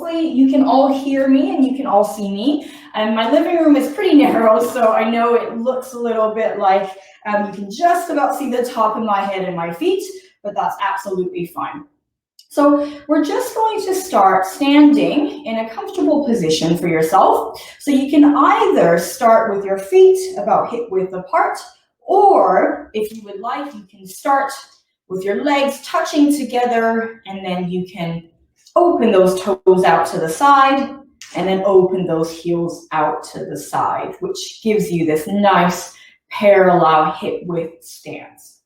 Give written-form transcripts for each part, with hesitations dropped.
hopefully you can all hear me and you can all see me. My living room is pretty narrow, so I know it looks a little bit like you can just about see the top of my head and my feet, but that's absolutely fine. So we're just going to start standing in a comfortable position for yourself. So you can either start with your feet about hip width apart, or if you would like, you can start with your legs touching together, and then you can open those toes out to the side, and then open those heels out to the side, which gives you this nice parallel hip width stance.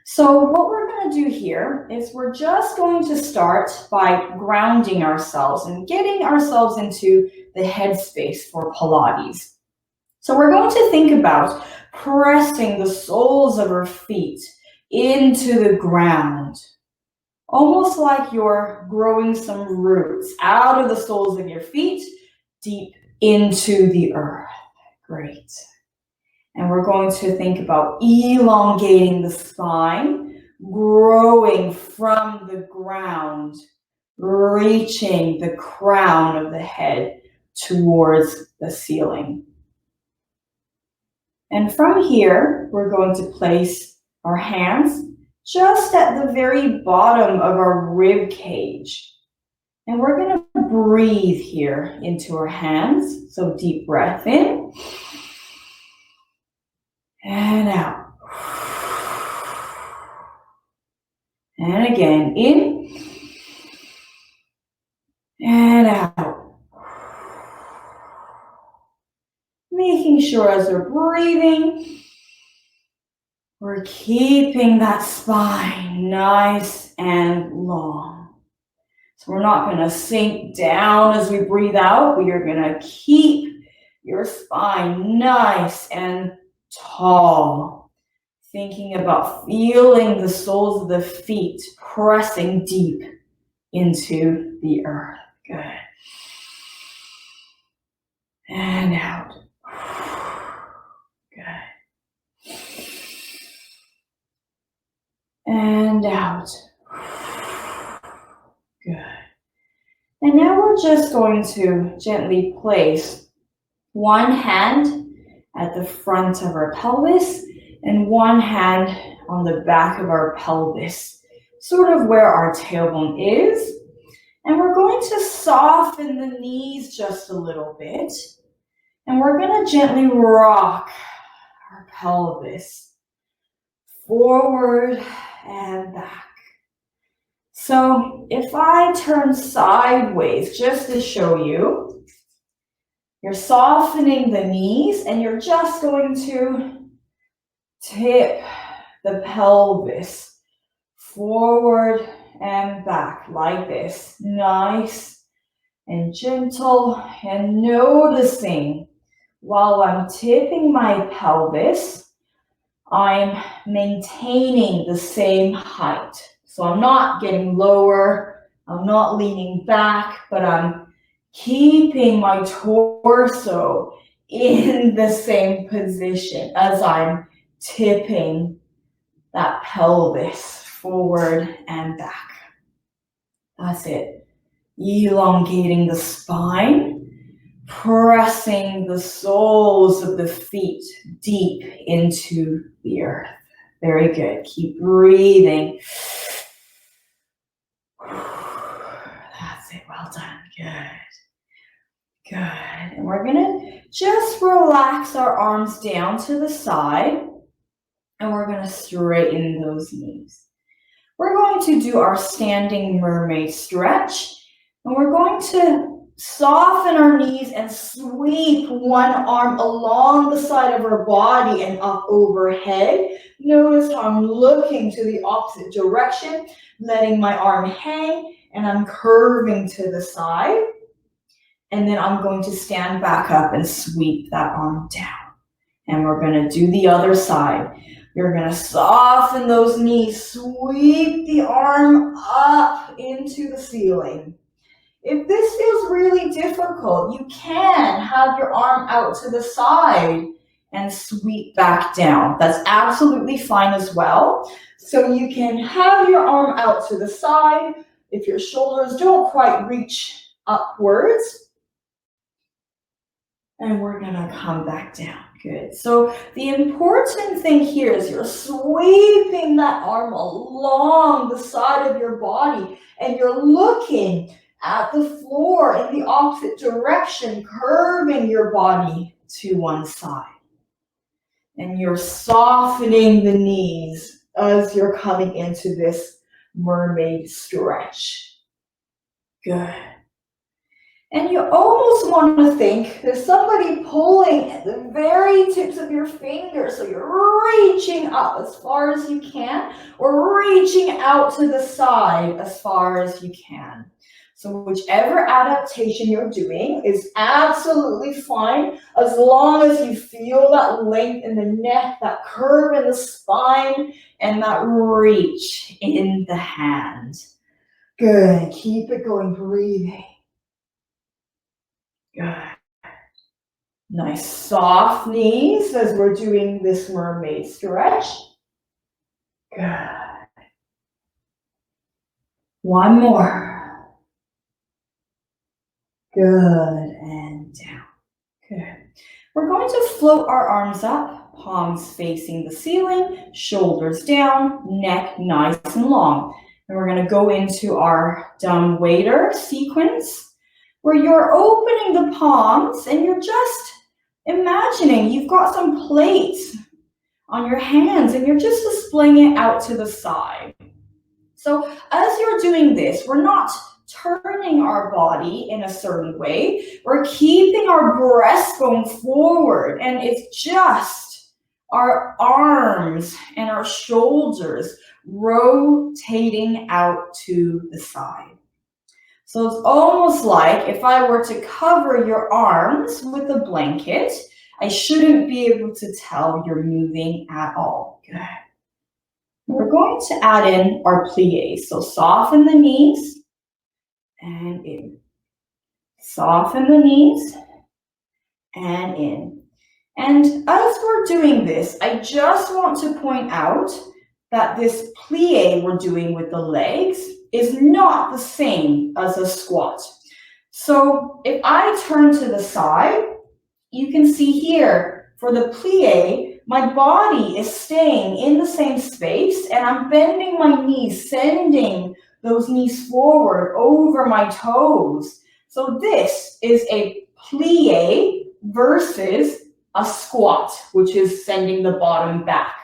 So what we're going to do here is we're just going to start by grounding ourselves and getting ourselves into the headspace for Pilates. So we're going to think about pressing the soles of our feet into the ground, almost like you're growing some roots out of the soles of your feet deep into the earth. Great. And we're going to think about elongating the spine, growing from the ground, reaching the crown of the head towards the ceiling. And from here, we're going to place our hands just at the very bottom of our rib cage. And we're going to breathe here into our hands. So deep breath in. And out. And again, in and out. Making sure as we're breathing, we're keeping that spine nice and long. So we're not going to sink down as we breathe out, but you're going to keep your spine nice and tall, thinking about feeling the soles of the feet pressing deep into the earth. Good. And out. Good. And out. Good. And now we're just going to gently place one hand at the front of our pelvis and one hand on the back of our pelvis, sort of where our tailbone is. And we're going to soften the knees just a little bit. And we're going to gently rock our pelvis forward and back. So if I turn sideways just to show you, you're softening the knees and you're just going to tip the pelvis forward and back like this. Nice and gentle, and noticing while I'm tipping my pelvis, I'm maintaining the same height. So I'm not getting lower, I'm not leaning back, but I'm keeping my torso in the same position as I'm tipping that pelvis forward and back. That's it. Elongating the spine, pressing the soles of the feet deep into the earth. Very good. Keep breathing. That's it. Well done. Good. Good. And we're going to just relax our arms down to the side, and we're going to straighten those knees. We're going to do our standing mermaid stretch, and we're going to soften our knees and sweep one arm along the side of our body and up overhead. Notice how I'm looking to the opposite direction, letting my arm hang, and I'm curving to the side. And then I'm going to stand back up and sweep that arm down. And we're going to do the other side. You're going to soften those knees, sweep the arm up into the ceiling. If this feels really difficult, you can have your arm out to the side and sweep back down. That's absolutely fine as well. So you can have your arm out to the side. If your shoulders don't quite reach upwards. And we're gonna come back down. Good. So the important thing here is you're sweeping that arm along the side of your body and you're looking at the floor in the opposite direction, curving your body to one side. And you're softening the knees as you're coming into this mermaid stretch. Good. And you almost want to think there's somebody pulling at the very tips of your fingers. So you're reaching up as far as you can or reaching out to the side as far as you can. So whichever adaptation you're doing is absolutely fine as long as you feel that length in the neck, that curve in the spine, and that reach in the hand. Good. Keep it going, breathing. Good. Nice soft knees as we're doing this mermaid stretch. Good. One more. Good, and down. Good. We're going to float our arms up, palms facing the ceiling, shoulders down, neck nice and long. And we're going to go into our dumb waiter sequence, where you're opening the palms and you're just imagining you've got some plates on your hands and you're just displaying it out to the side. So as you're doing this, we're not turning our body in a certain way. We're keeping our breast going forward, and it's just our arms and our shoulders rotating out to the side. So it's almost like if I were to cover your arms with a blanket, I shouldn't be able to tell you're moving at all. Good. We're going to add in our pliés. So soften the knees and in. Soften the knees and in. And as we're doing this, I just want to point out that this plié we're doing with the legs is not the same as a squat. So if I turn to the side, you can see here for the plie, my body is staying in the same space and I'm bending my knees, sending those knees forward over my toes. So this is a plie versus a squat, which is sending the bottom back.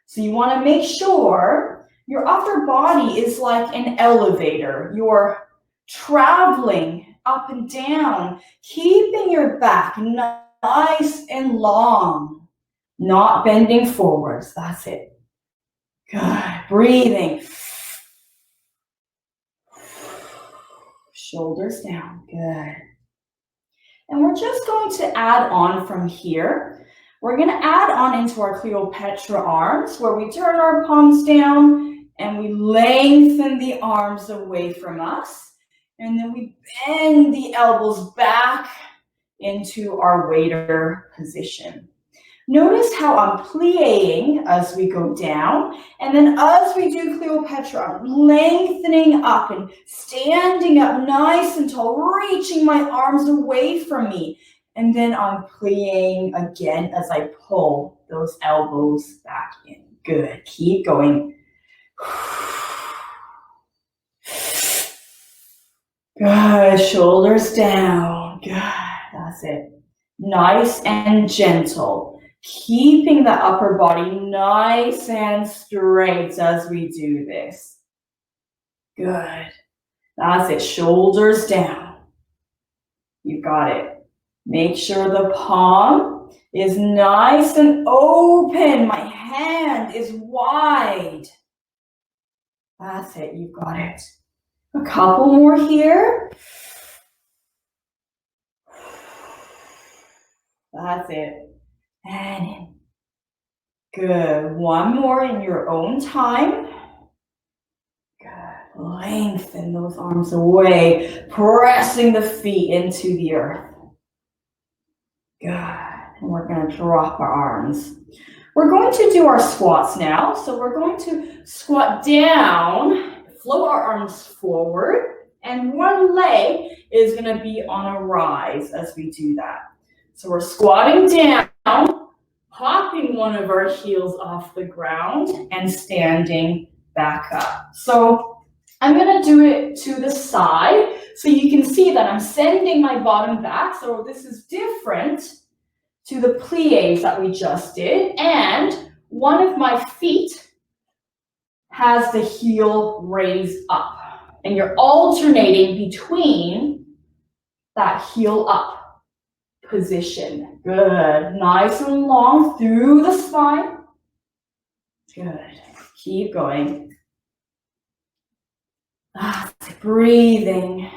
So you want to make sure your upper body is like an elevator. You're traveling up and down, keeping your back nice and long, not bending forwards. That's it. Good. Breathing. Shoulders down. Good. And we're just going to add on from here. We're going to add on into our Cleopatra arms, where we turn our palms down and we lengthen the arms away from us. And then we bend the elbows back into our waiter position. Notice how I'm plieing as we go down. And then as we do Cleopatra, I'm lengthening up and standing up nice and tall, reaching my arms away from me. And then I'm plieing again as I pull those elbows back in. Good. Keep going. Good. Shoulders down. Good. That's it. Nice and gentle. Keeping the upper body nice and straight as we do this. Good. That's it. Shoulders down. You got it. Make sure the palm is nice and open. My hand is wide. That's it. You got it. A couple more here. That's it. And in. Good. One more in your own time. Good. Lengthen those arms away, pressing the feet into the earth. Good. And we're going to drop our arms. We're going to do our squats now. So we're going to squat down, float our arms forward, And one leg is gonna be on a rise as we do that. So we're squatting down, popping one of our heels off the ground and standing back up. So I'm gonna do it to the side so you can see that I'm sending my bottom back. So this is different to the plies that we just did. And one of my feet has the heel raised up. And you're alternating between that heel up position. Good. Nice and long through the spine. Good. Keep going. Breathing.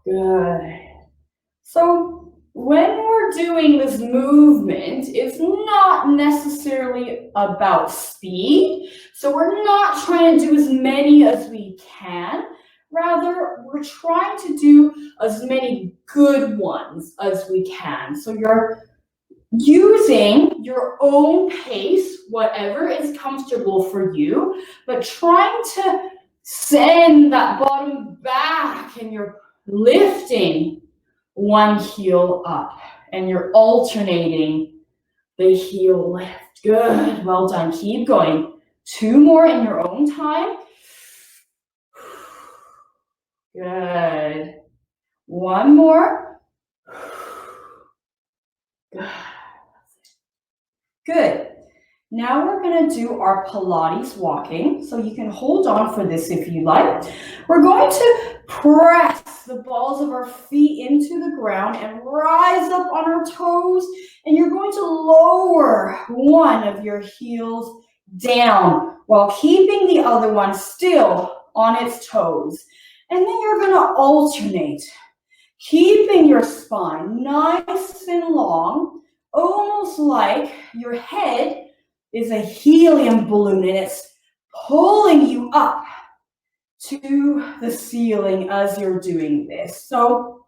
Good. So when we're doing this movement, it's not necessarily about speed. So we're not trying to do as many as we can. Rather, we're trying to do as many good ones as we can. So you're using your own pace, whatever is comfortable for you, but trying to send that bottom back, and you're lifting one heel up and you're alternating the heel lift. Good, well done. Keep going. 2 more in your own time. Good. 1 more. Good. Now we're going to do our Pilates walking. So you can hold on for this if you like. We're going to press the balls of our feet into the ground and rise up on our toes. And you're going to lower one of your heels down while keeping the other one still on its toes. And then you're going to alternate, keeping your spine nice and long, almost like your head is a helium balloon and it's pulling you up to the ceiling as you're doing this. So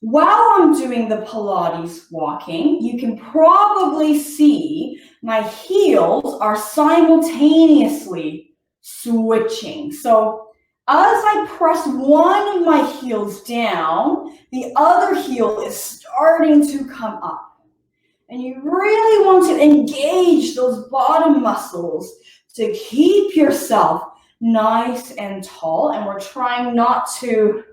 while I'm doing the Pilates walking, you can probably see my heels are simultaneously switching. So as I press one of my heels down, the other heel is starting to come up. And you really want to engage those bottom muscles to keep yourself nice and tall. And we're trying not to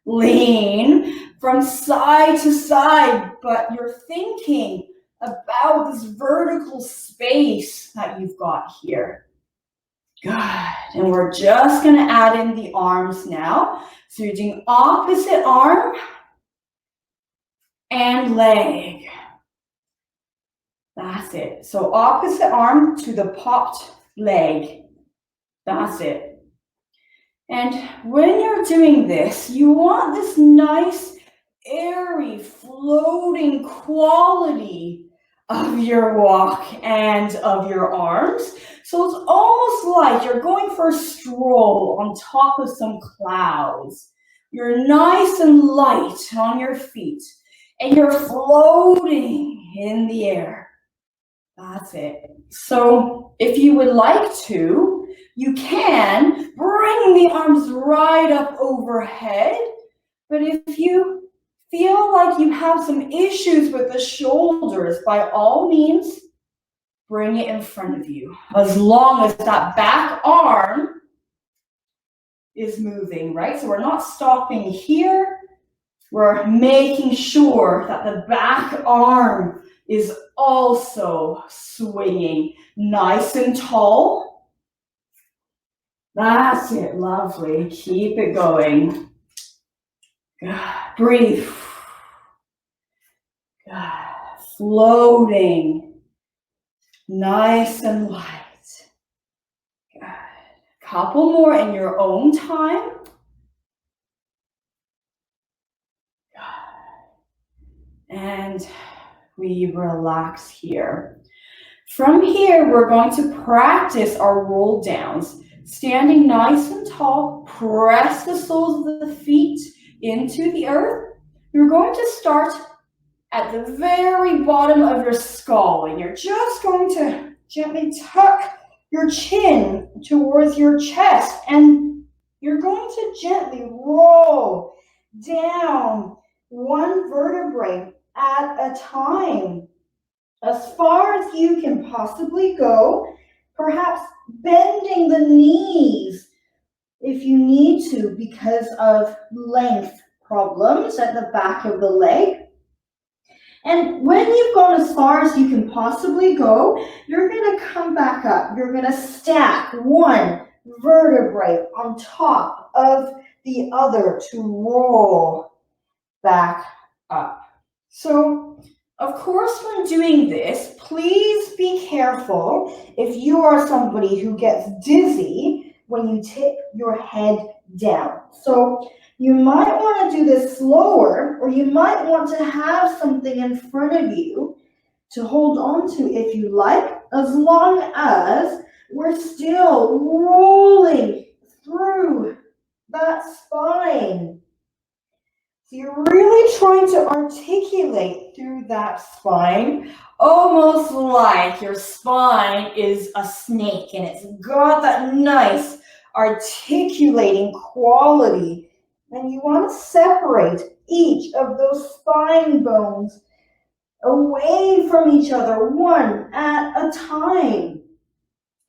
lean from side to side, but you're thinking about this vertical space that you've got here. Good. And we're just going to add in the arms now. So you're doing opposite arm and leg. That's it. So opposite arm to the popped leg. That's it. And when you're doing this, you want this nice, airy, floating quality of your walk and of your arms. So it's almost like you're going for a stroll on top of some clouds. You're nice and light on your feet, and you're floating in the air. That's it. So if you would like to, you can bring the arms right up overhead. But if you feel like you have some issues with the shoulders, by all means, bring it in front of you. As long as that back arm is moving, right? So we're not stopping here. We're making sure that the back arm is also swinging nice and tall. That's it, lovely. Keep it going. Good. Breathe. Good. Floating. Nice and light. Good. Couple more in your own time. Good. And we relax here. From here, we're going to practice our roll downs. Standing nice and tall, press the soles of the feet into the earth. You're going to start at the very bottom of your skull, and you're just going to gently tuck your chin towards your chest, and you're going to gently roll down one vertebrae at a time, as far as you can possibly go, perhaps bending the knees if you need to because of length problems at the back of the leg. And when you've gone as far as you can possibly go, you're going to come back up. You're going to stack one vertebrae on top of the other to roll back up. So, of course, when doing this, please be careful if you are somebody who gets dizzy when you tip your head down. So you might want to do this slower, or you might want to have something in front of you to hold on to if you like, as long as we're still rolling through that spine. So you're really trying to articulate through that spine, almost like your spine is a snake and it's got that nice articulating quality. And you want to separate each of those spine bones away from each other, one at a time.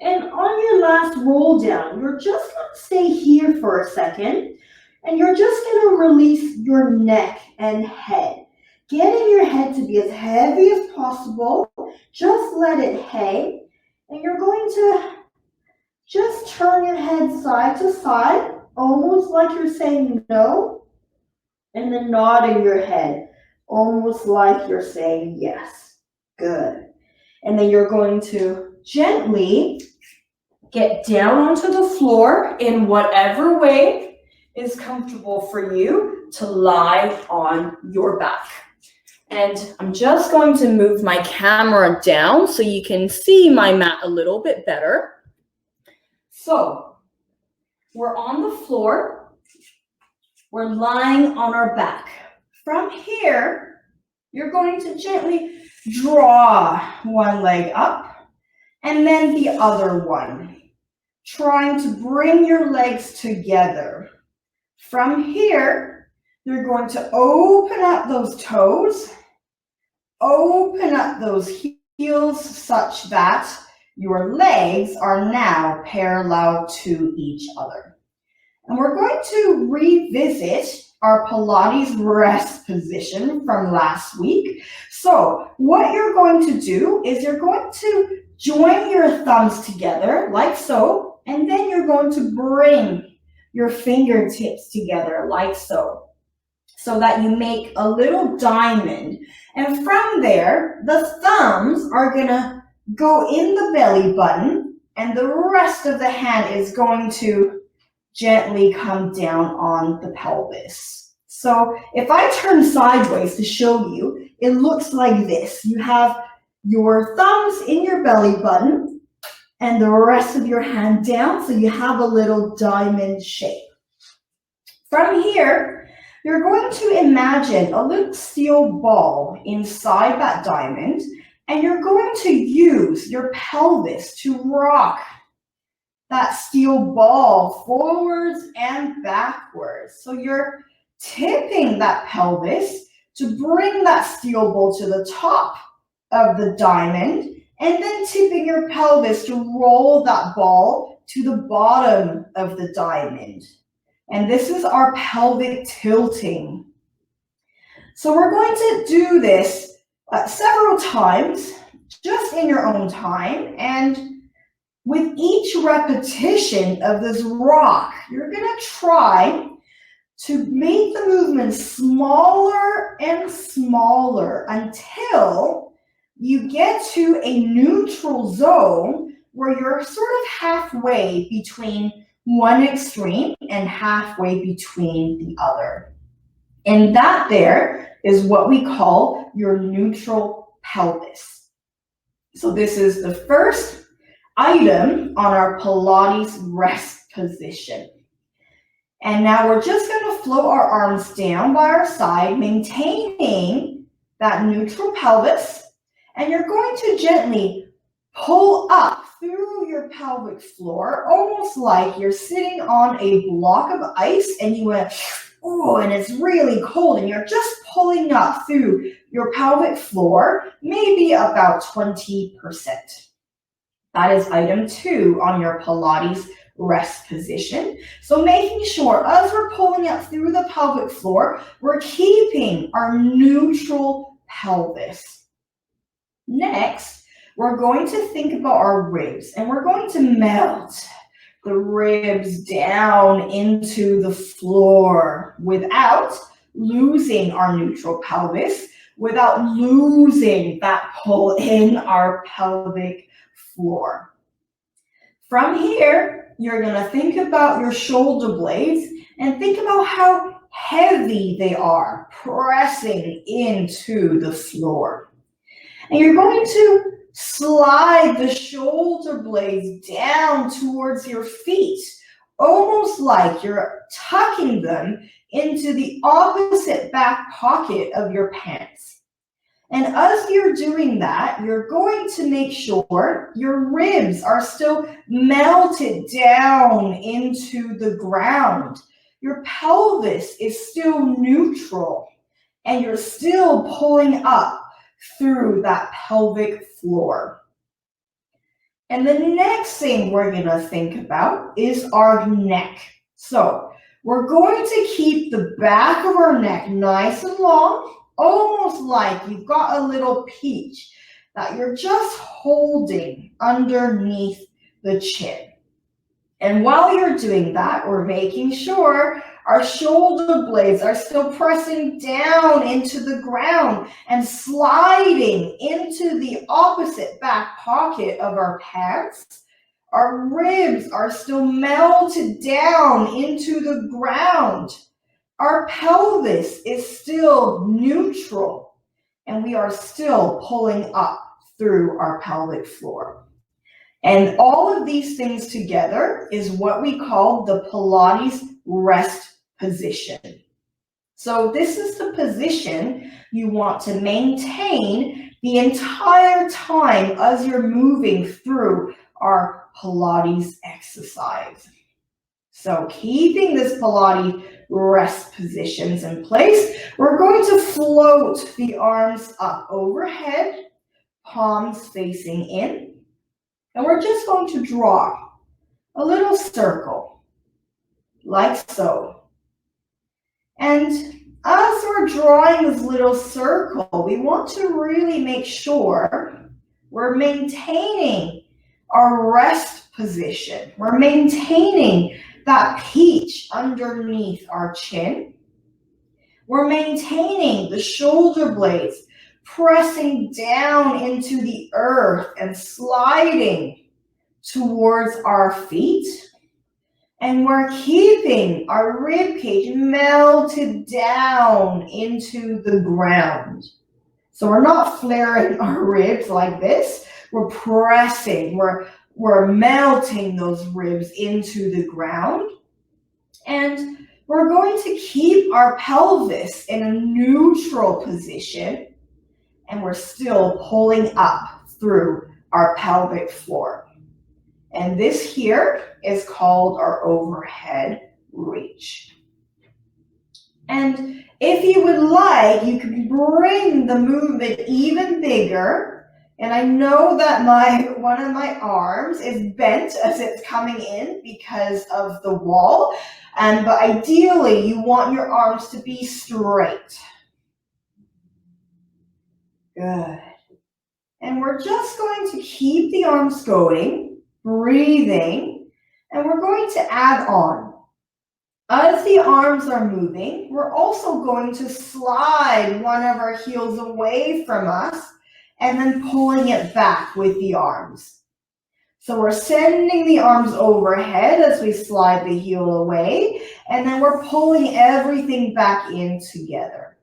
And on your last roll down, you're just going to stay here for a second, and you're just going to release your neck and head. Getting your head to be as heavy as possible, just let it hang, and you're going to just turn your head side to side, almost like you're saying no, and then nodding your head, almost like you're saying yes. Good. And then you're going to gently get down onto the floor in whatever way is comfortable for you to lie on your back. And I'm just going to move my camera down so you can see my mat a little bit better. So we're on the floor. We're lying on our back. From here, you're going to gently draw one leg up and then the other one, trying to bring your legs together. From here, you're going to open up those toes, open up those heels such that your legs are now parallel to each other. And we're going to revisit our Pilates rest position from last week. So what you're going to do is you're going to join your thumbs together like so, and then you're going to bring your fingertips together like so, so that you make a little diamond. And from there, the thumbs are going to go in the belly button, and the rest of the hand is going to gently come down on the pelvis. So if I turn sideways to show you, it looks like this. You have your thumbs in your belly button and the rest of your hand down, so you have a little diamond shape. From here, you're going to imagine a little steel ball inside that diamond, and you're going to use your pelvis to rock that steel ball forwards and backwards. So you're tipping that pelvis to bring that steel ball to the top of the diamond, and then tipping your pelvis to roll that ball to the bottom of the diamond. And this is our pelvic tilting. So we're going to do this several times, just in your own time. And with each repetition of this rock, you're going to try to make the movement smaller and smaller until you get to a neutral zone where you're sort of halfway between one extreme and halfway between the other. And that there is what we call your neutral pelvis. So this is the first item on our Pilates rest position. And now we're just going to float our arms down by our side, maintaining that neutral pelvis. And you're going to gently pull up through your your pelvic floor, almost like you're sitting on a block of ice and you went, oh, and it's really cold, and you're just pulling up through your pelvic floor, maybe about 20%. That is item 2 on your Pilates rest position. So making sure as we're pulling up through the pelvic floor, we're keeping our neutral pelvis. Next, we're going to think about our ribs, and we're going to melt the ribs down into the floor without losing our neutral pelvis, without losing that pull in our pelvic floor. From here, you're going to think about your shoulder blades and think about how heavy they are pressing into the floor. And you're going to slide the shoulder blades down towards your feet, almost like you're tucking them into the opposite back pocket of your pants. And as you're doing that, you're going to make sure your ribs are still melted down into the ground. Your pelvis is still neutral, and you're still pulling up through that pelvic floor. And the next thing we're going to think about is our neck. So we're going to keep the back of our neck nice and long, almost like you've got a little peach that you're just holding underneath the chin. And while you're doing that, we're making sure our shoulder blades are still pressing down into the ground and sliding into the opposite back pocket of our pants. Our ribs are still melted down into the ground. Our pelvis is still neutral, and we are still pulling up through our pelvic floor. And all of these things together is what we call the Pilates rest position. So this is the position you want to maintain the entire time as you're moving through our Pilates exercise. So keeping this Pilates rest positions in place, we're going to float the arms up overhead, palms facing in. And we're just going to draw a little circle, like so. And as we're drawing this little circle, we want to really make sure we're maintaining our rest position. We're maintaining that peach underneath our chin. We're maintaining the shoulder blades pressing down into the earth and sliding towards our feet. And we're keeping our rib cage melted down into the ground. So we're not flaring our ribs like this. We're pressing, we're melting those ribs into the ground. And we're going to keep our pelvis in a neutral position. And we're still pulling up through our pelvic floor. And this here is called our overhead reach. And if you would like, you can bring the movement even bigger. And I know that one of my arms is bent as it's coming in because of the wall. But ideally, you want your arms to be straight. Good. And we're just going to keep the arms going, breathing, and we're going to add on. As the arms are moving, we're also going to slide one of our heels away from us and then pulling it back with the arms. So we're sending the arms overhead as we slide the heel away, and then we're pulling everything back in together.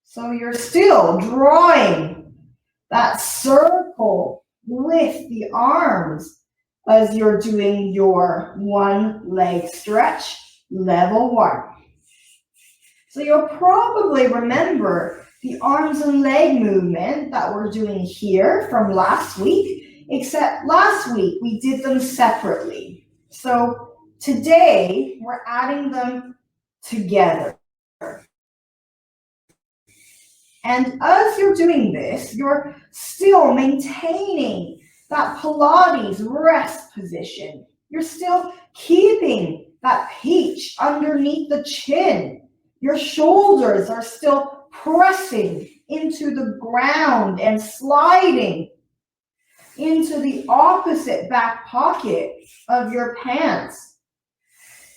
So you're still drawing that circle with the arms as you're doing your one leg stretch, level one. So you'll probably remember the arms and leg movement that we're doing here from last week except last week we did them separately. So today we're adding them together. And as you're doing this, you're still maintaining that Pilates rest position. You're still keeping that peach underneath the chin. Your shoulders are still pressing into the ground and sliding into the opposite back pocket of your pants.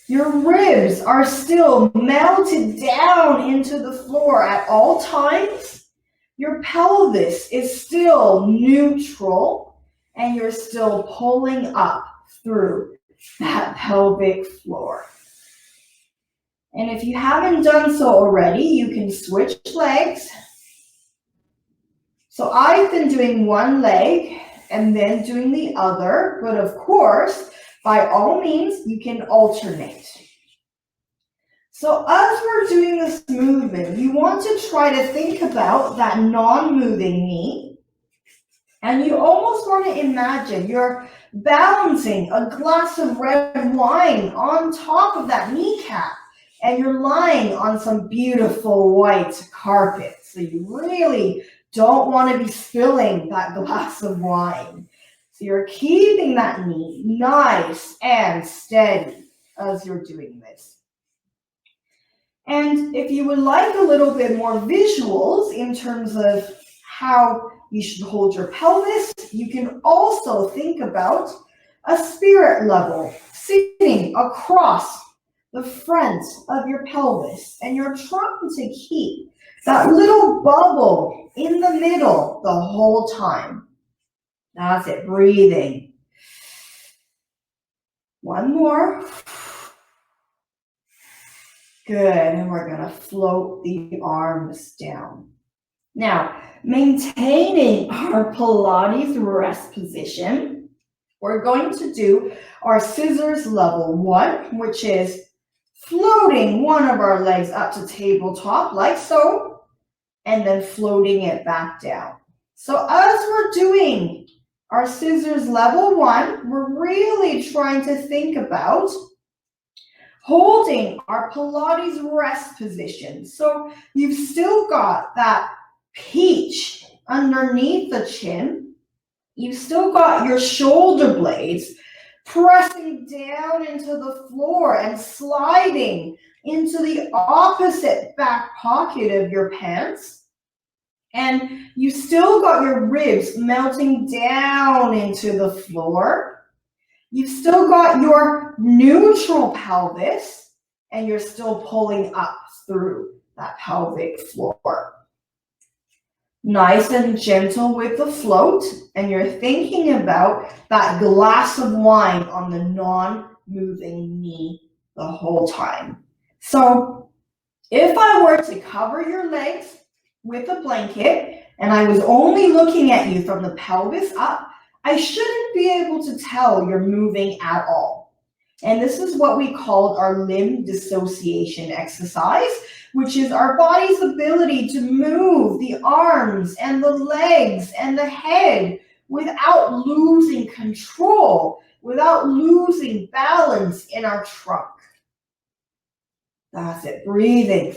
Your ribs are still melted down into the floor at all times. Your pelvis is still neutral, and you're still pulling up through that pelvic floor. And if you haven't done so already, you can switch legs. So I've been doing one leg and then doing the other, but of course, by all means, you can alternate. So as we're doing this movement, you want to try to think about that non-moving knee. And you almost want to imagine you're balancing a glass of red wine on top of that kneecap. And you're lying on some beautiful white carpet. So you really don't want to be spilling that glass of wine. So you're keeping that knee nice and steady as you're doing this. And if you would like a little bit more visuals in terms of how you should hold your pelvis, you can also think about a spirit level sitting across the front of your pelvis, and you're trying to keep that little bubble in the middle the whole time. That's it, breathing. One more. Good, and we're gonna float the arms down. Now, maintaining our Pilates rest position, we're going to do our scissors level 1, which is floating one of our legs up to tabletop, like so, and then floating it back down. So as we're doing our scissors level 1, we're really trying to think about holding our Pilates rest position. So you've still got that peach underneath the chin. You've still got your shoulder blades pressing down into the floor and sliding into the opposite back pocket of your pants. And you still got your ribs melting down into the floor. You've still got your neutral pelvis, and you're still pulling up through that pelvic floor. Nice and gentle with the float, and you're thinking about that glass of wine on the non-moving knee the whole time. So if I were to cover your legs with a blanket and I was only looking at you from the pelvis up, I shouldn't be able to tell you're moving at all. And this is what we called our limb dissociation exercise, which is our body's ability to move the arms and the legs and the head without losing control, without losing balance in our trunk. That's it, breathing.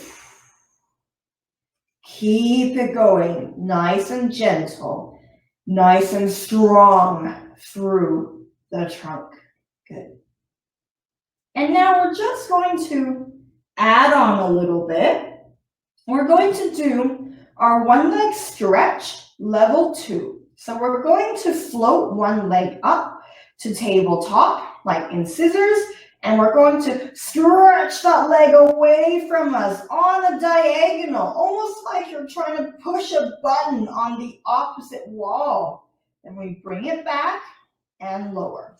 Keep it going, nice and gentle, nice and strong through the trunk. Good. And now we're just going to add on a little bit. We're going to do our one leg stretch level 2. So we're going to float one leg up to tabletop, like in scissors, and we're going to stretch that leg away from us on a diagonal, almost like you're trying to push a button on the opposite wall. And we bring it back and lower.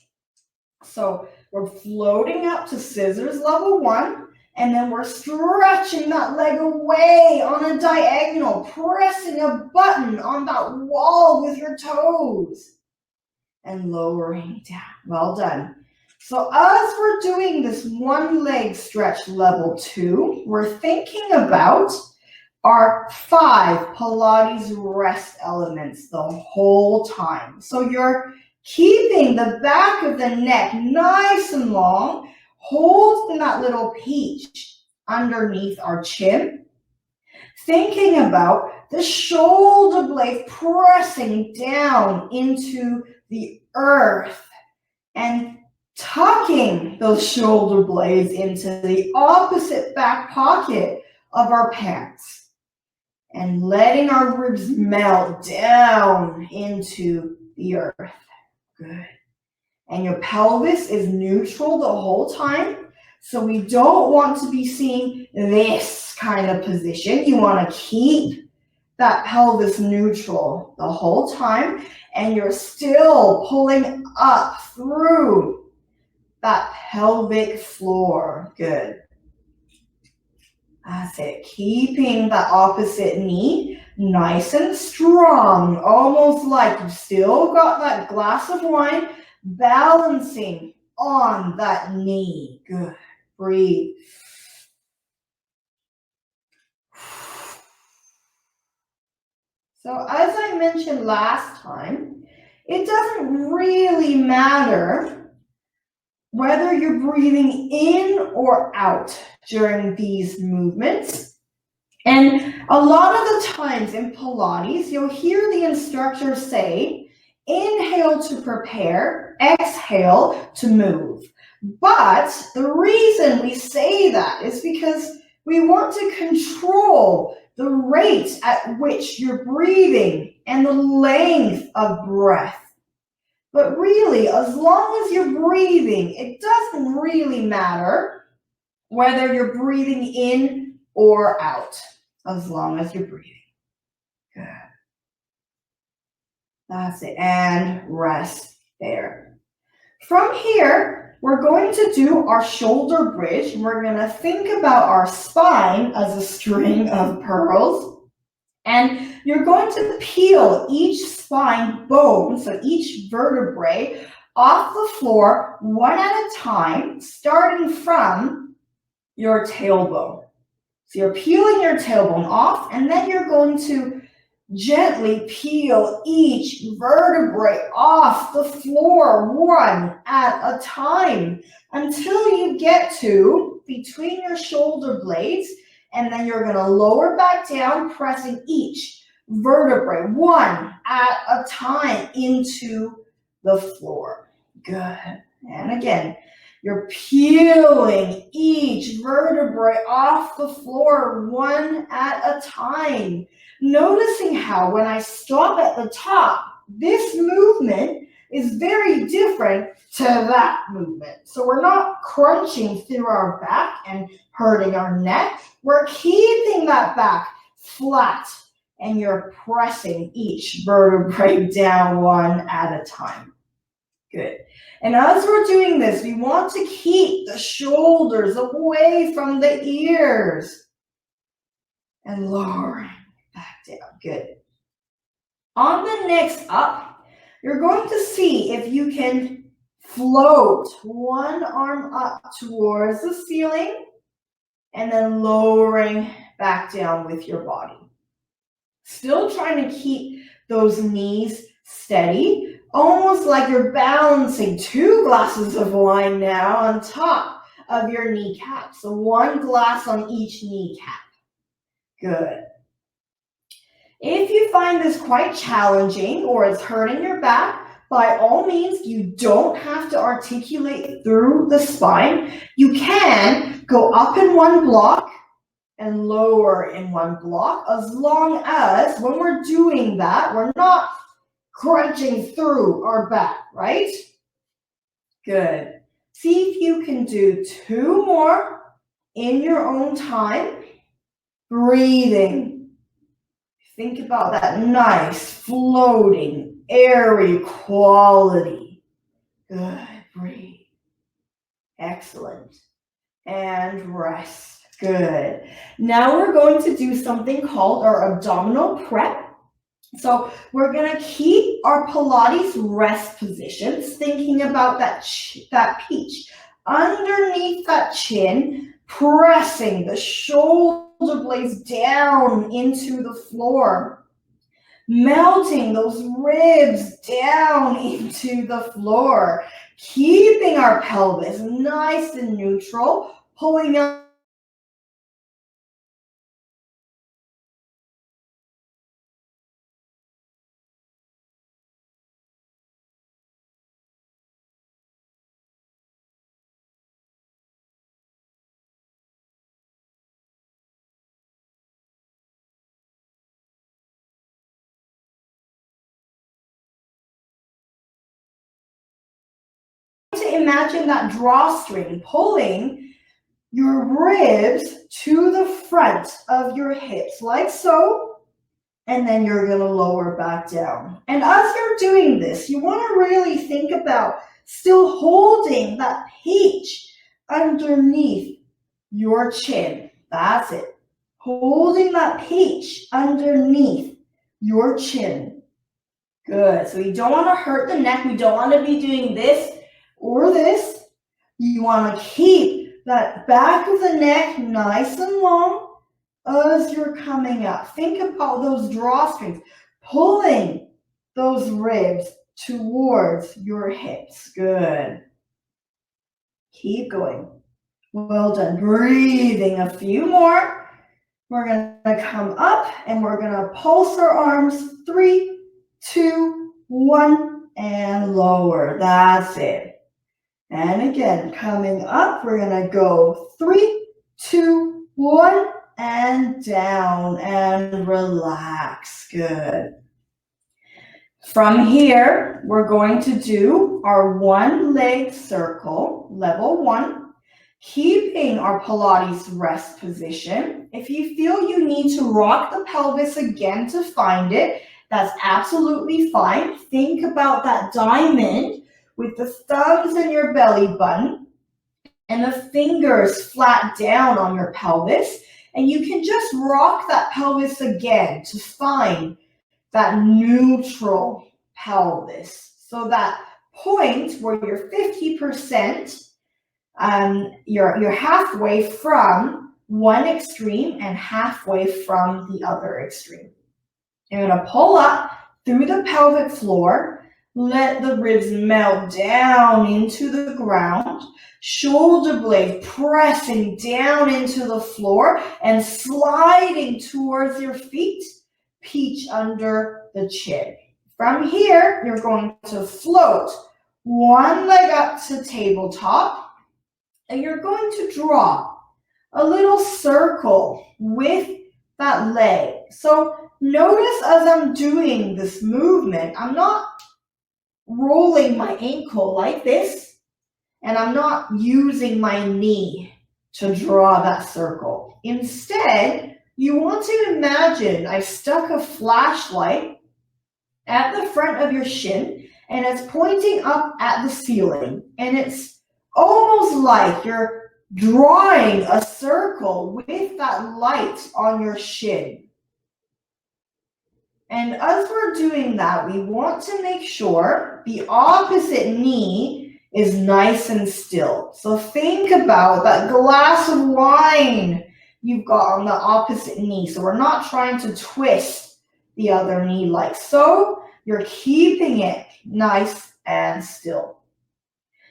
So we're floating up to scissors level 1, and then we're stretching that leg away on a diagonal, pressing a button on that wall with your toes, and lowering down. Well done. So as we're doing this one leg stretch level 2, we're thinking about our 5 Pilates rest elements the whole time. So you're Keeping the back of the neck nice and long, holding that little peach underneath our chin. Thinking about the shoulder blades pressing down into the earth and tucking those shoulder blades into the opposite back pocket of our pants and letting our ribs melt down into the earth. Good. And your pelvis is neutral the whole time. So we don't want to be seeing this kind of position. You want to keep that pelvis neutral the whole time. And you're still pulling up through that pelvic floor. Good. That's it. Keeping that opposite knee nice and strong. Almost like you've still got that glass of wine balancing on that knee. Good. Breathe. So as I mentioned last time, it doesn't really matter whether you're breathing in or out during these movements. And a lot of the times in Pilates, you'll hear the instructor say, inhale to prepare, exhale to move. But the reason we say that is because we want to control the rate at which you're breathing and the length of breath. But really, as long as you're breathing, it doesn't really matter whether you're breathing in or out, as long as you're breathing. Good. That's it. And rest there. From here, we're going to do our shoulder bridge. We're going to think about our spine as a string of pearls. And you're going to peel each spine bone, so each vertebrae, off the floor one at a time, starting from your tailbone. So you're peeling your tailbone off, and then you're going to gently peel each vertebrae off the floor one at a time until you get to between your shoulder blades. And then you're going to lower back down, pressing each vertebrae one at a time into the floor. Good. And again, you're peeling each vertebrae off the floor one at a time. Noticing how when I stop at the top, this movement is very different to that movement. So we're not crunching through our back and hurting our neck. We're keeping that back flat, and you're pressing each vertebrae down one at a time. Good. And as we're doing this, we want to keep the shoulders away from the ears and lowering back down. Good. On the next up, you're going to see if you can float one arm up towards the ceiling and then lowering back down with your body. Still trying to keep those knees steady, almost like you're balancing 2 glasses of wine now on top of your kneecap. So 1 glass on each kneecap. Good. If you find this quite challenging or it's hurting your back, by all means, you don't have to articulate through the spine. You can go up in 1 block and lower in 1 block, as long as when we're doing that, we're not crunching through our back, right? Good. See if you can do 2 more in your own time. Breathing. Think about that nice, floating, airy quality. Good. Breathe. Excellent. And rest. Good. Now we're going to do something called our abdominal prep. So we're going to keep our Pilates rest positions, thinking about that peach underneath that chin, pressing the shoulder blades down into the floor. melting those ribs down into the floor, keeping our pelvis nice and neutral, pulling up to imagine that drawstring pulling your ribs to the front of your hips, like so, and then you're gonna lower back down. And as you're doing this, you wanna really think about still holding that peach underneath your chin. That's it. Holding that peach underneath your chin. Good. So you don't wanna hurt the neck. We don't wanna be doing this or this. You wanna keep that back of the neck nice and long as you're coming up. Think about those drawstrings, pulling those ribs towards your hips. Good. Keep going. Well done. Breathing a few more. We're gonna come up and we're gonna pulse our arms. 3, 2, 1, and lower. That's it. And again, coming up, we're gonna go 3, 2, 1, and down and relax. Good. From here, we're going to do our one leg circle, level 1, keeping our Pilates rest position. If you feel you need to rock the pelvis again to find it, that's absolutely fine. Think about that diamond with the thumbs in your belly button and the fingers flat down on your pelvis. And you can just rock that pelvis again to find that neutral pelvis. So that point where you're 50%, you're halfway from one extreme and halfway from the other extreme. You're gonna pull up through the pelvic floor. Let the ribs melt down into the ground. Shoulder blades pressing down into the floor and sliding towards your feet. Peach under the chin. From here, you're going to float one leg up to tabletop, and you're going to draw a little circle with that leg. So notice as I'm doing this movement, I'm not rolling my ankle like this, and I'm not using my knee to draw that circle. Instead, you want to imagine I've stuck a flashlight at the front of your shin, and it's pointing up at the ceiling, and it's almost like you're drawing a circle with that light on your shin. And as we're doing that, we want to make sure the opposite knee is nice and still. So think about that glass of wine you've got on the opposite knee. So we're not trying to twist the other knee like so. You're keeping it nice and still.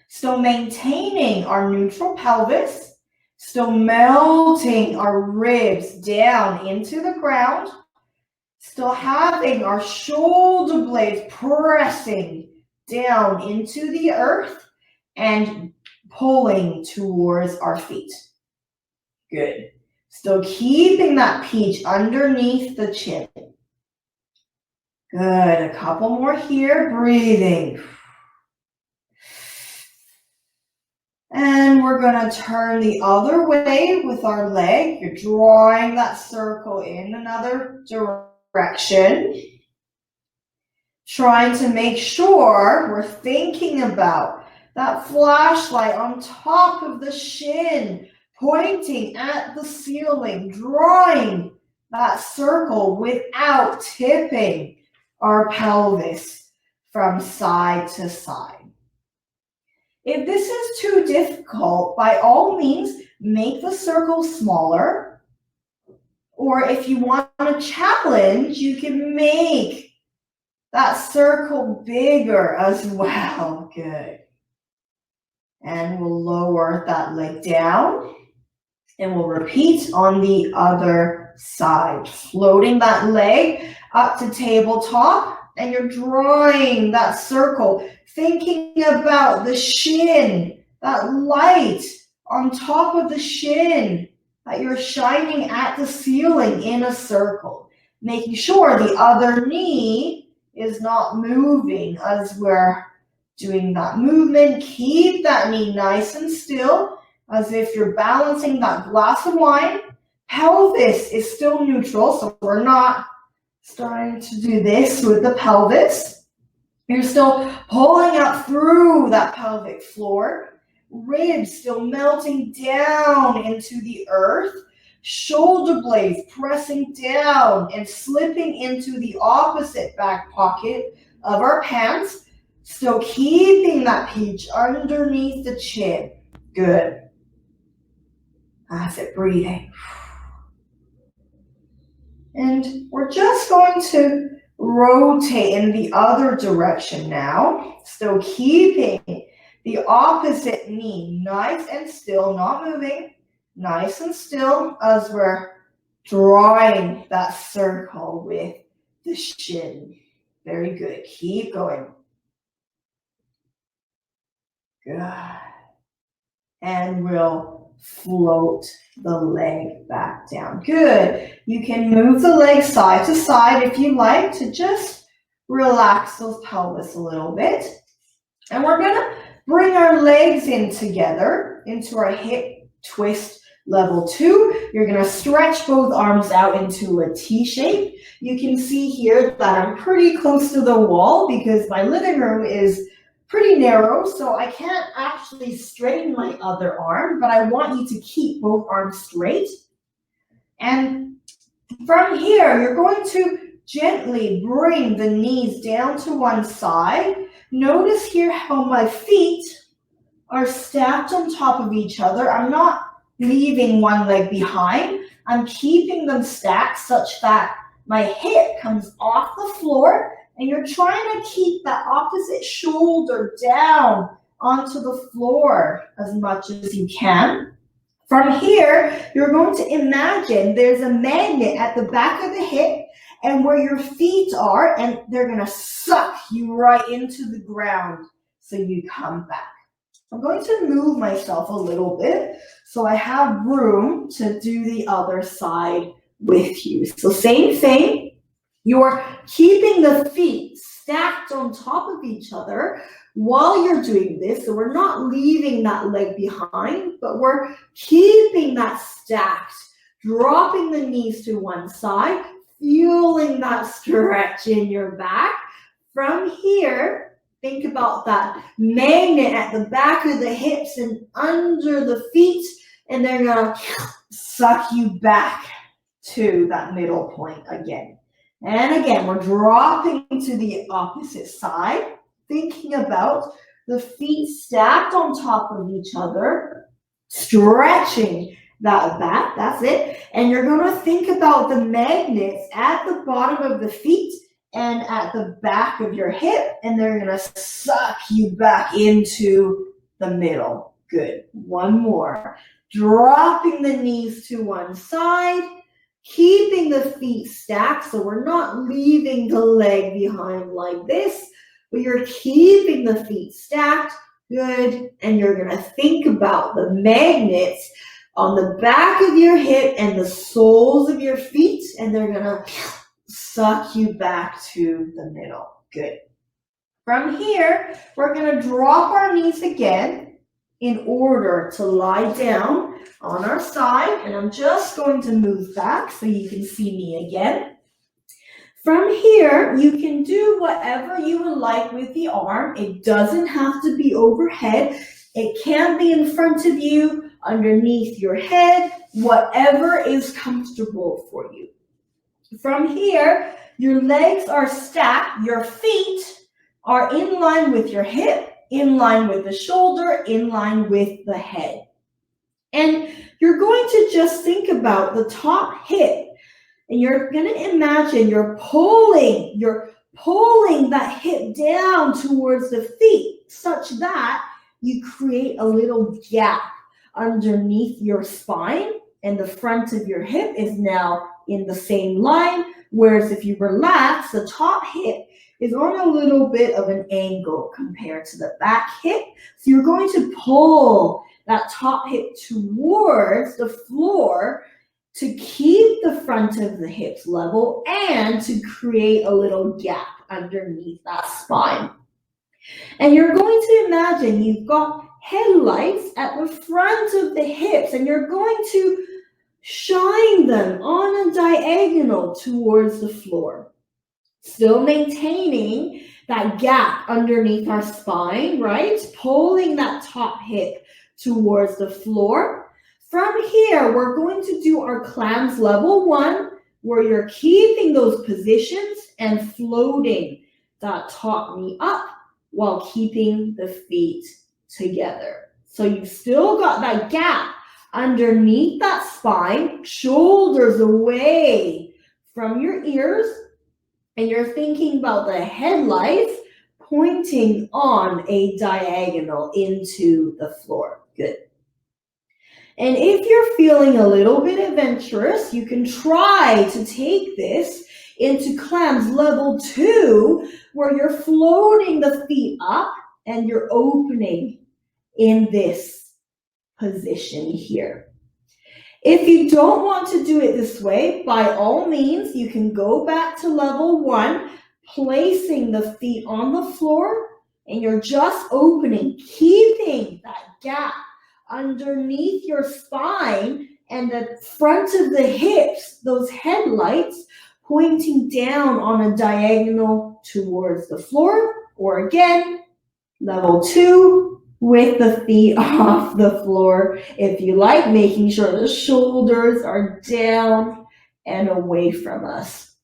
Still maintaining our neutral pelvis. Still melting our ribs down into the ground. Still having our shoulder blades pressing down into the earth and pulling towards our feet. Good. Still keeping that peach underneath the chin. Good. A couple more here. Breathing. And we're going to turn the other way with our leg. You're drawing that circle in another direction. Trying to make sure we're thinking about that flashlight on top of the shin, pointing at the ceiling, drawing that circle without tipping our pelvis from side to side. If this is too difficult, by all means, make the circle smaller Or if you want a challenge, you can make that circle bigger as well. Good. And we'll lower that leg down. And we'll repeat on the other side. Floating that leg up to tabletop. And you're drawing that circle. Thinking about the shin. That light on top of the shin. That you're shining at the ceiling in a circle. Making sure the other knee is not moving as we're doing that movement. Keep that knee nice and still as if you're balancing that glass of wine. Pelvis is still neutral, so we're not starting to do this with the pelvis. You're still pulling up through that pelvic floor. Ribs still melting down into the earth. Shoulder blades pressing down and slipping into the opposite back pocket of our pants. Still keeping that peach underneath the chin. Good. That's it, breathing. And we're just going to rotate in the other direction now. Still keeping the opposite knee nice and still, not moving. Nice and still as we're drawing that circle with the shin. Very good. Keep going. Good. And we'll float the leg back down. Good. You can move the leg side to side if you like to just relax those pelvis a little bit. And we're going to bring our legs in together into our hip twist level 2. You're going to stretch both arms out into a T shape. You can see here that I'm pretty close to the wall because my living room is pretty narrow, so I can't actually straighten my other arm, but I want you to keep both arms straight. And from here, you're going to gently bring the knees down to one side. Notice here how my feet are stacked on top of each other. I'm not leaving one leg behind. I'm keeping them stacked such that my hip comes off the floor and you're trying to keep that opposite shoulder down onto the floor as much as you can. From here, you're going to imagine there's a magnet at the back of the hip and where your feet are, and they're going to suck you right into the ground so you come back. I'm going to move myself a little bit so I have room to do the other side with you. So same thing. You're keeping the feet stacked on top of each other while you're doing this. So we're not leaving that leg behind, but we're keeping that stacked, dropping the knees to one side, feeling that stretch in your back. From here, think about that magnet at the back of the hips and under the feet, and they're gonna suck you back to that middle point again. And again, we're dropping to the opposite side, thinking about the feet stacked on top of each other, stretching that back, that's it. And you're gonna think about the magnets at the bottom of the feet and at the back of your hip, and they're gonna suck you back into the middle. Good, one more. Dropping the knees to one side, keeping the feet stacked, so we're not leaving the leg behind like this, but you're keeping the feet stacked. Good, and you're gonna think about the magnets on the back of your hip and the soles of your feet, and they're gonna suck you back to the middle. Good. From here, we're gonna drop our knees again in order to lie down on our side, and I'm just going to move back so you can see me again. From here, you can do whatever you would like with the arm. It doesn't have to be overhead. It can be in front of you, underneath your head, whatever is comfortable for you. From here, your legs are stacked, your feet are in line with your hip, in line with the shoulder, in line with the head. And you're going to just think about the top hip And you're gonna imagine you're pulling that hip down towards the feet such that you create a little gap underneath your spine, and the front of your hip is now in the same line. Whereas if you relax, the top hip is on a little bit of an angle compared to the back hip. So you're going to pull that top hip towards the floor to keep the front of the hips level and to create a little gap underneath that spine. And you're going to imagine you've got headlights at the front of the hips, and you're going to shine them on a diagonal towards the floor. Still maintaining that gap underneath our spine, right? Pulling that top hip towards the floor. From here, we're going to do our Clams Level One, where you're keeping those positions and floating that top knee up while keeping the feet together. So you've still got that gap underneath that spine, shoulders away from your ears, and you're thinking about the headlights pointing on a diagonal into the floor. Good. And if you're feeling a little bit adventurous, you can try to take this into Clams Level 2, where you're floating the feet up and you're opening in this position here. If you don't want to do it this way, by all means, you can go back to Level 1, placing the feet on the floor, and you're just opening, keeping that gap underneath your spine and the front of the hips, those headlights pointing down on a diagonal towards the floor. Or again, Level 2, with the feet off the floor, if you like, making sure the shoulders are down and away from us.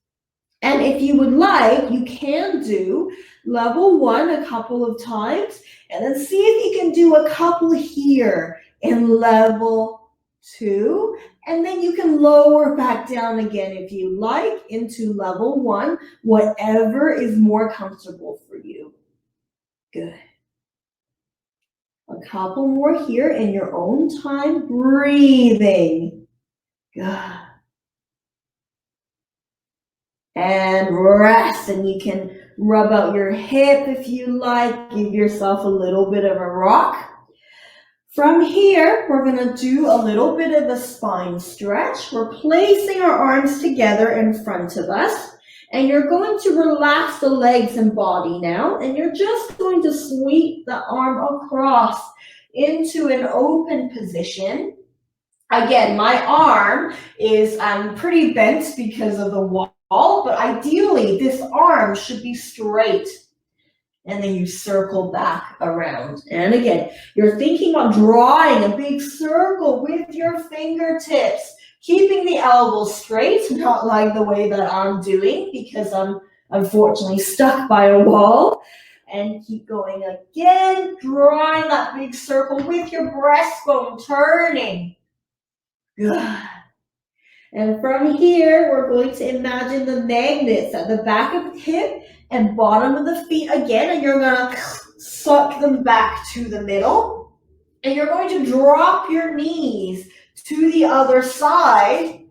And if you would like, you can do Level 1 a couple of times, and then see if you can do a couple here in Level 2, and then you can lower back down again if you like into Level 1, whatever is more comfortable for you. Good. A couple more here in your own time, breathing. Good. And rest, and you can rub out your hip if you like, give yourself a little bit of a rock. From here, we're gonna do a little bit of a spine stretch. We're placing our arms together in front of us, and you're going to relax the legs and body now, and you're just going to sweep the arm across into an open position. Again, my arm is pretty bent because of the wall, but ideally this arm should be straight. And then you circle back around. And again, you're thinking about drawing a big circle with your fingertips, keeping the elbows straight, not like the way that I'm doing because I'm unfortunately stuck by a wall. And keep going again, drawing that big circle with your breastbone turning. Good. And from here, we're going to imagine the magnets at the back of the hip and bottom of the feet again, and you're gonna suck them back to the middle. And you're going to drop your knees to the other side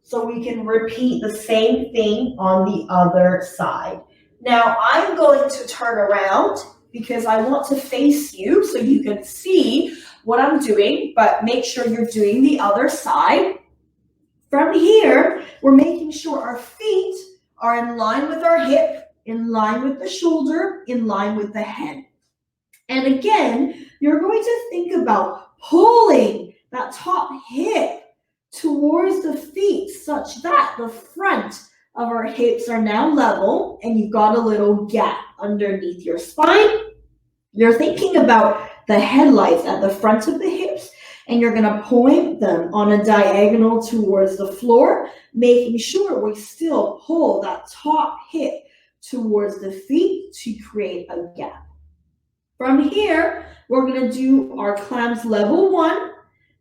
so we can repeat the same thing on the other side. Now I'm going to turn around because I want to face you so you can see what I'm doing, but make sure you're doing the other side. From here, we're making sure our feet are in line with our hip, in line with the shoulder, in line with the head. And again, you're going to think about pulling that top hip towards the feet such that the front of our hips are now level and you've got a little gap underneath your spine. You're thinking about the headlights at the front of the hips, and you're going to point them on a diagonal towards the floor, making sure we still pull that top hip towards the feet to create a gap. From here, we're going to do our Clams Level 1,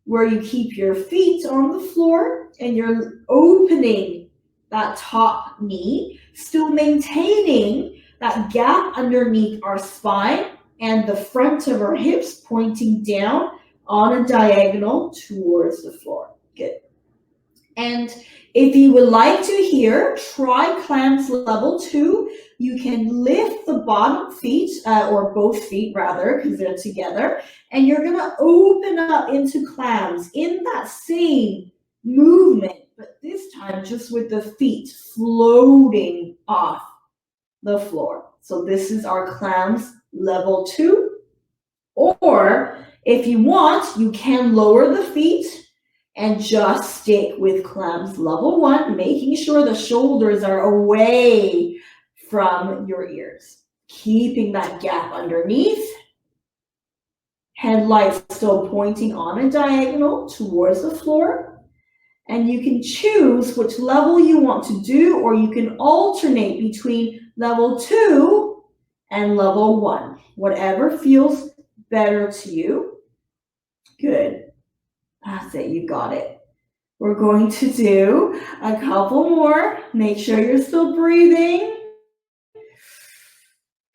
where you keep your feet on the floor and you're opening that top knee, still maintaining that gap underneath our spine and the front of our hips pointing down on a diagonal towards the floor. Good. And if you would like to here, try Clams Level 2. You can lift the bottom feet, or both feet rather, because they're together, and you're gonna open up into clams in that same movement, but this time just with the feet floating off the floor. So this is our Clams Level 2. Or if you want, you can lower the feet and just stick with Clams Level 1, making sure the shoulders are away from your ears. Keeping that gap underneath. Headlights still pointing on a diagonal towards the floor. And you can choose which level you want to do, or you can alternate between level 2 and level 1. Whatever feels better to you. Good. That's it, you got it. We're going to do a couple more. Make sure you're still breathing.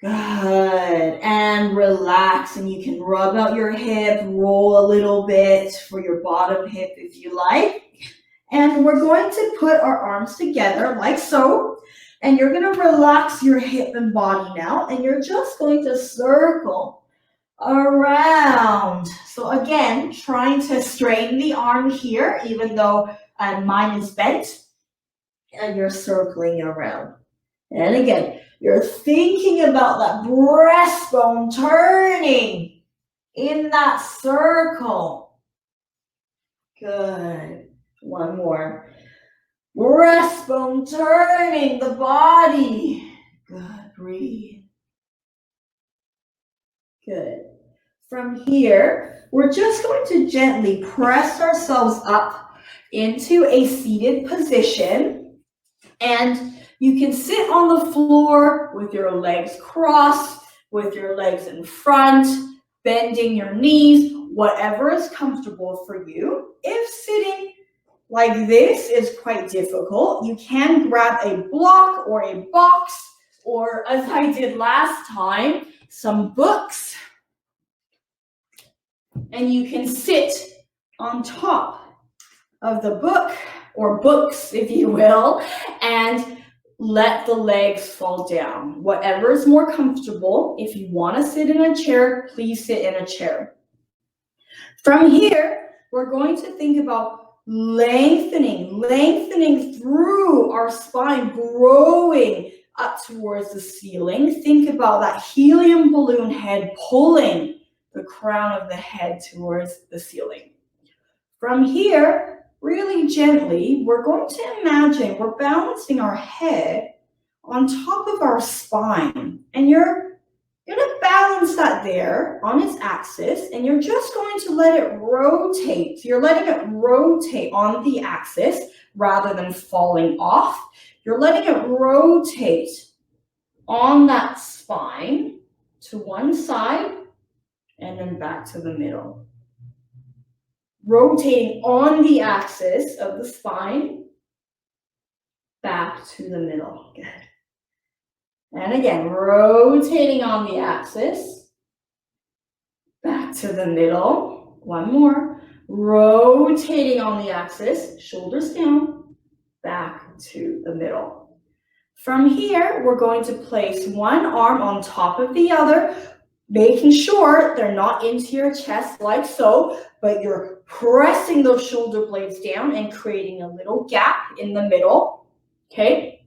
Good. And relax, and you can rub out your hip, roll a little bit for your bottom hip if you like. And we're going to put our arms together like so. And you're going to relax your hip and body now. And you're just going to circle around. So again, trying to straighten the arm here, even though mine is bent, and you're circling around. And again, you're thinking about that breastbone turning in that circle. Good. One more. Breastbone turning the body. Good. Breathe. Good. From here, we're just going to gently press ourselves up into a seated position. And you can sit on the floor with your legs crossed, with your legs in front, bending your knees, whatever is comfortable for you. If sitting like this is quite difficult, you can grab a block or a box, or as I did last time, some books. And you can sit on top of the book, or books, if you will, and let the legs fall down. Whatever is more comfortable. If you want to sit in a chair, please sit in a chair. From here, we're going to think about lengthening through our spine, growing up towards the ceiling. Think about that helium balloon head pulling the crown of the head towards the ceiling. From here, really gently, we're going to imagine we're balancing our head on top of our spine. And you're going to balance that there on its axis, and you're just going to let it rotate. So you're letting it rotate on the axis rather than falling off. You're letting it rotate on that spine to one side and then back to the middle. Rotating on the axis of the spine, back to the middle. Good. And again, rotating on the axis, back to the middle. One more. Rotating on the axis, shoulders down, back to the middle. From here, we're going to place one arm on top of the other, making sure they're not into your chest like so, but you're pressing those shoulder blades down and creating a little gap in the middle, okay?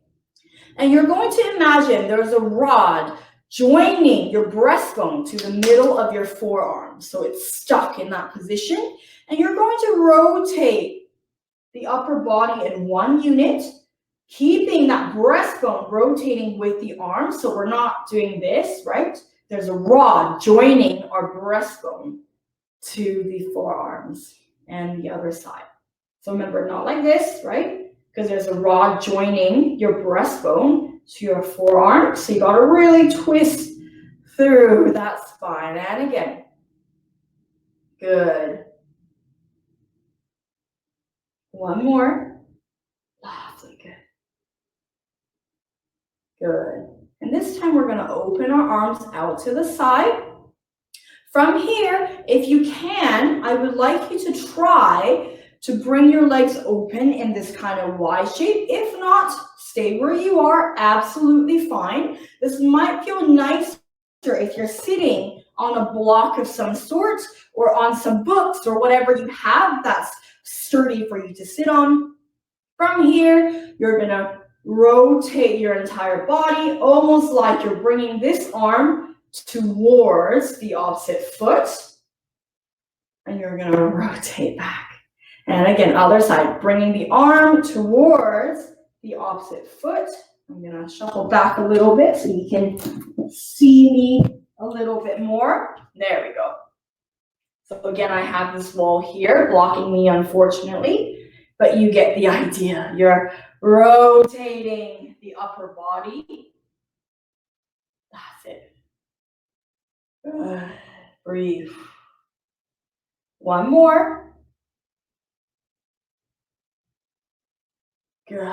And you're going to imagine there's a rod joining your breastbone to the middle of your forearm. So it's stuck in that position. And you're going to rotate the upper body in one unit, keeping that breastbone rotating with the arm. So we're not doing this, right? There's a rod joining our breastbone to the forearms and the other side. So remember, not like this, right? Because there's a rod joining your breastbone to your forearm. So you got to really twist through that spine. And again, good. One more. Lovely, good. Good. And this time we're going to open our arms out to the side. From here, if you can, I would like you to try to bring your legs open in this kind of Y shape. If not, stay where you are, absolutely fine. This might feel nicer if you're sitting on a block of some sort or on some books or whatever you have that's sturdy for you to sit on. From here, you're going to rotate your entire body, almost like you're bringing this arm towards the opposite foot. And you're going to rotate back. And again, other side, bringing the arm towards the opposite foot. I'm going to shuffle back a little bit so you can see me a little bit more. There we go. So again, I have this wall here blocking me, unfortunately, but you get the idea. You're rotating the upper body. That's it. Good. Breathe. One more. Good.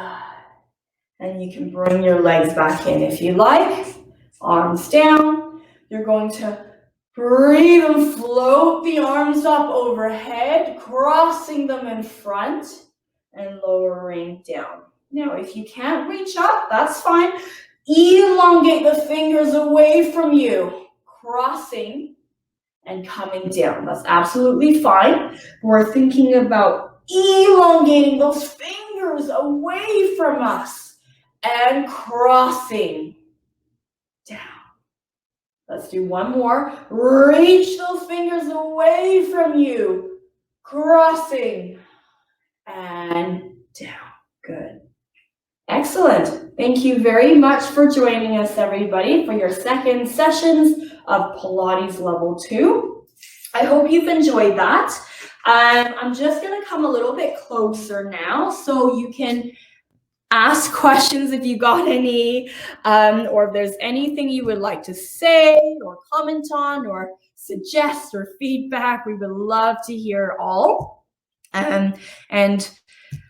And you can bring your legs back in if you like. Arms down. You're going to breathe and float the arms up overhead, crossing them in front and lowering down. Now, if you can't reach up, that's fine. Elongate the fingers away from you, crossing and coming down. That's absolutely fine. We're thinking about elongating those fingers away from us and crossing down. Let's do one more. Reach those fingers away from you, crossing and down. Good. Excellent. Thank you very much for joining us, everybody, for your second sessions of Pilates Level 2. I hope you've enjoyed that. I'm just going to come a little bit closer now so you can ask questions if you got any, or if there's anything you would like to say or comment on or suggest or feedback. We would love to hear all. And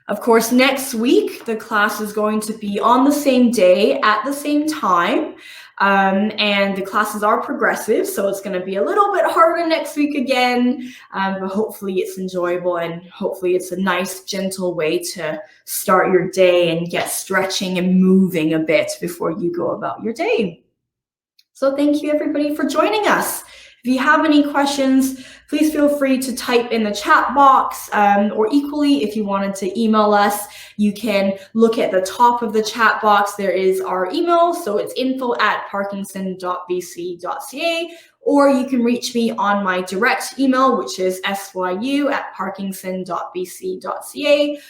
of course, next week, the class is going to be on the same day at the same time. And the classes are progressive, so it's going to be a little bit harder next week again, but hopefully it's enjoyable and hopefully it's a nice, gentle way to start your day and get stretching and moving a bit before you go about your day. So thank you, everybody, for joining us. If you have any questions, please feel free to type in the chat box, or equally, if you wanted to email us, you can look at the top of the chat box. There is our email, so it's info@parkinson.bc.ca, or you can reach me on my direct email, which is syu@parkinson.bc.ca.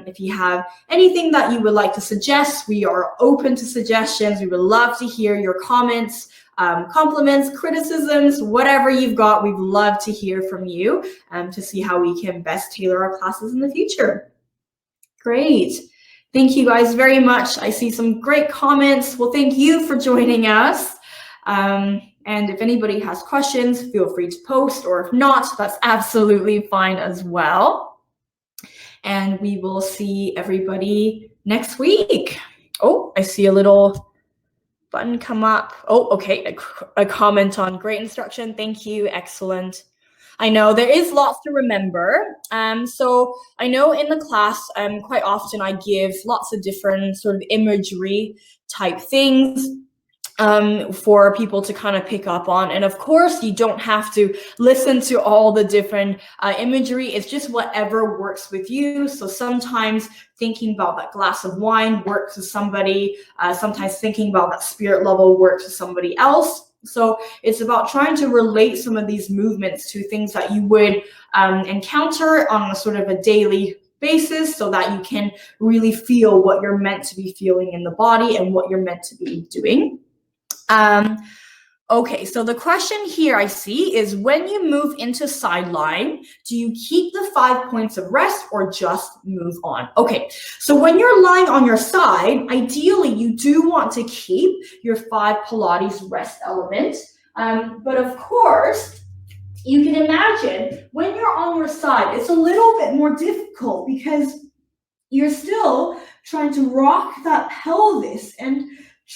If you have anything that you would like to suggest, we are open to suggestions. We would love to hear your comments, compliments, criticisms, whatever you've got. We'd love to hear from you to see how we can best tailor our classes in the future. Great. Thank you guys very much. I see some great comments. Well, thank you for joining us. And if anybody has questions, feel free to post, or if not, that's absolutely fine as well. And we will see everybody next week. Oh, I see a little button come up. Oh, okay, a comment on great instruction. Thank you, excellent. I know there is lots to remember. So I know in the class, quite often I give lots of different sort of imagery type things for people to kind of pick up on. And of course, you don't have to listen to all the different imagery. It's just whatever works with you. So sometimes thinking about that glass of wine works with somebody. Sometimes thinking about that spirit level works with somebody else. So it's about trying to relate some of these movements to things that you would encounter on a sort of a daily basis, so that you can really feel what you're meant to be feeling in the body and what you're meant to be doing. Okay, so the question here I see is, when you move into sideline, do you keep the 5 points of rest or just move on? Okay, so when you're lying on your side, ideally you do want to keep your 5 Pilates rest element. But of course, you can imagine when you're on your side, it's a little bit more difficult because you're still trying to rock that pelvis and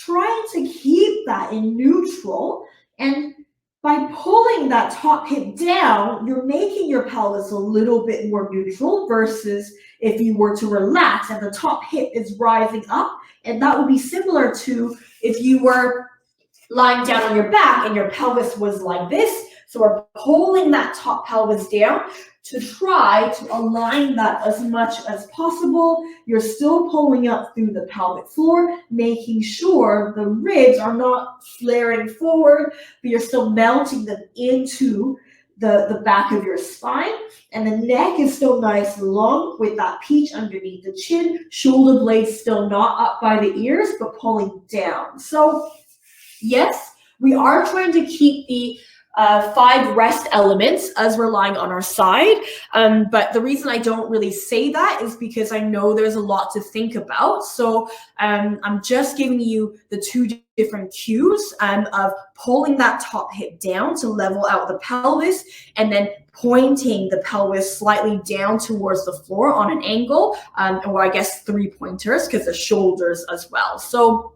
trying to keep that in neutral. And by pulling that top hip down, you're making your pelvis a little bit more neutral versus if you were to relax and the top hip is rising up. And that would be similar to if you were lying down on your back and your pelvis was like this. So we're pulling that top pelvis down to try to align that as much as possible. You're still pulling up through the pelvic floor, making sure the ribs are not flaring forward, but you're still mounting them into the back of your spine. And the neck is still nice and long with that peach underneath the chin, shoulder blades still not up by the ears, but pulling down. So yes, we are trying to keep the 5 rest elements as we're lying on our side. But the reason I don't really say that is because I know there's a lot to think about. So I'm just giving you the 2 different cues of pulling that top hip down to level out the pelvis and then pointing the pelvis slightly down towards the floor on an angle, or I guess 3 pointers because the shoulders as well. So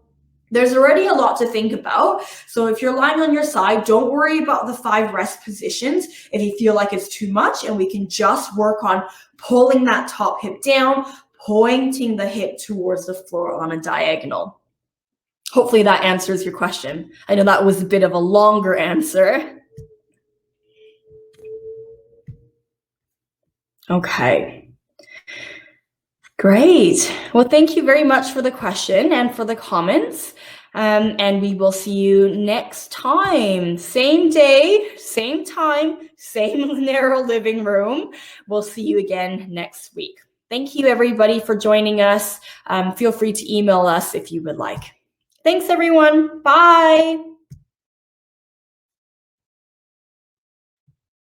there's already a lot to think about. So if you're lying on your side, don't worry about the 5 rest positions if you feel like it's too much, and we can just work on pulling that top hip down, pointing the hip towards the floor on a diagonal. Hopefully that answers your question. I know that was a bit of a longer answer. Okay. Great. Well, thank you very much for the question and for the comments. And we will see you next time. Same day, same time, same narrow living room. We'll see you again next week. Thank you, everybody, for joining us. Feel free to email us if you would like. Thanks, everyone. Bye.